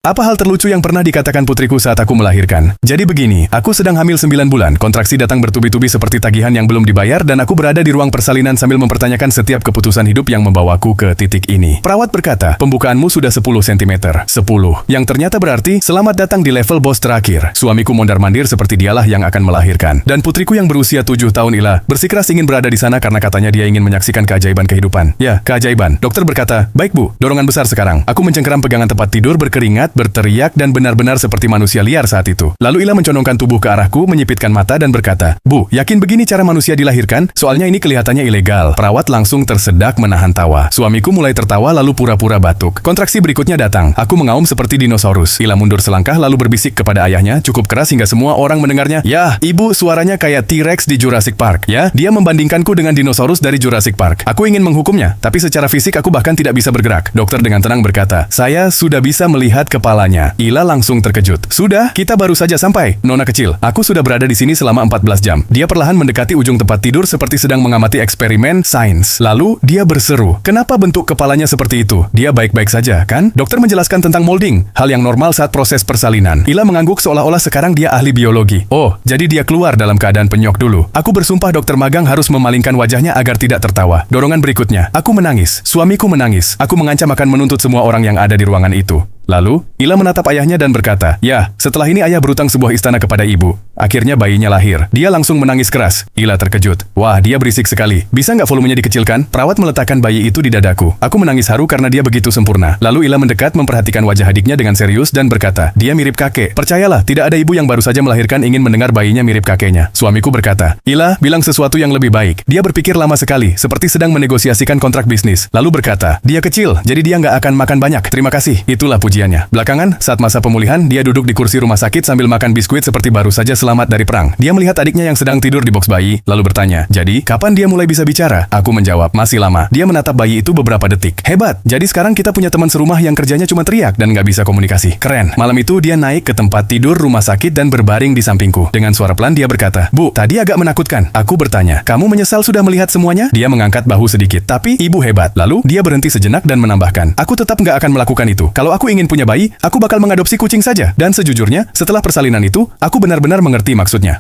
Apa hal terlucu yang pernah dikatakan putriku saat aku melahirkan? Jadi begini, aku sedang hamil 9 bulan, kontraksi datang bertubi-tubi seperti tagihan yang belum dibayar dan aku berada di ruang persalinan sambil mempertanyakan setiap keputusan hidup yang membawaku ke titik ini. Perawat berkata, pembukaanmu sudah 10 cm. 10. Yang ternyata berarti, selamat datang di level bos terakhir. Suamiku mondar-mandir seperti dialah yang akan melahirkan. Dan putriku yang berusia 7 tahun Ila, bersikeras ingin berada di sana karena katanya dia ingin menyaksikan keajaiban kehidupan. Ya, keajaiban. Dokter berkata, baik bu, dorongan besar sekarang. Aku mencengkeram pegangan tempat tidur berkeringat, berteriak dan benar-benar seperti manusia liar saat itu. Lalu Ila mencondongkan tubuh ke arahku, menyipitkan mata dan berkata, Bu, yakin begini cara manusia dilahirkan? Soalnya ini kelihatannya ilegal. Perawat langsung tersedak menahan tawa. Suamiku mulai tertawa lalu pura-pura batuk. Kontraksi berikutnya datang. Aku mengaum seperti dinosaurus. Ila mundur selangkah lalu berbisik kepada ayahnya, cukup keras hingga semua orang mendengarnya. Ya, ibu suaranya kayak T-Rex di Jurassic Park. Ya, dia membandingkanku dengan dinosaurus dari Jurassic Park. Aku ingin menghukumnya, tapi secara fisik aku bahkan tidak bisa bergerak. Dokter dengan tenang berkata, saya sudah bisa melihat kepalanya. Ila langsung terkejut. Sudah, kita baru saja sampai. Nona kecil, aku sudah berada di sini selama 14 jam. Dia perlahan mendekati ujung tempat tidur seperti sedang mengamati eksperimen sains. Lalu, dia berseru. Kenapa bentuk kepalanya seperti itu? Dia baik-baik saja, kan? Dokter menjelaskan tentang molding, hal yang normal saat proses persalinan. Ila mengangguk seolah-olah sekarang dia ahli biologi. Oh, jadi dia keluar dalam keadaan penyok dulu. Aku bersumpah dokter magang harus memalingkan wajahnya agar tidak tertawa. Dorongan berikutnya, aku menangis. Suamiku menangis. Aku mengancam akan menuntut semua orang yang ada di ruangan itu. Lalu, Ila menatap ayahnya dan berkata, ya, setelah ini ayah berutang sebuah istana kepada ibu. Akhirnya bayinya lahir. Dia langsung menangis keras. Ila terkejut. Wah, dia berisik sekali. Bisa nggak volumenya dikecilkan? Perawat meletakkan bayi itu di dadaku. Aku menangis haru karena dia begitu sempurna. Lalu Ila mendekat memperhatikan wajah adiknya dengan serius dan berkata, dia mirip kakek. Percayalah, tidak ada ibu yang baru saja melahirkan ingin mendengar bayinya mirip kakeknya. Suamiku berkata, Ila, bilang sesuatu yang lebih baik. Dia berpikir lama sekali, seperti sedang menegosiasikan kontrak bisnis. Lalu berkata, dia kecil, jadi dia nggak akan makan banyak. Terima kasih. Itulah pujian. Belakangan, saat masa pemulihan, dia duduk di kursi rumah sakit sambil makan biskuit seperti baru saja selamat dari perang. Dia melihat adiknya yang sedang tidur di box bayi, lalu bertanya, jadi, kapan dia mulai bisa bicara? Aku menjawab, masih lama. Dia menatap bayi itu beberapa detik. Hebat, jadi sekarang kita punya teman serumah yang kerjanya cuma teriak dan nggak bisa komunikasi. Keren. Malam itu, dia naik ke tempat tidur rumah sakit dan berbaring di sampingku. Dengan suara pelan, dia berkata, Bu, tadi agak menakutkan. Aku bertanya, kamu menyesal sudah melihat semuanya? Dia mengangkat bahu sedikit, tapi ibu hebat. Lalu, dia berhenti sejenak dan menambahkan, aku tetap nggak akan melakukan itu. Kalau aku ingin punya bayi, aku bakal mengadopsi kucing saja. Dan sejujurnya, setelah persalinan itu, aku benar-benar mengerti maksudnya.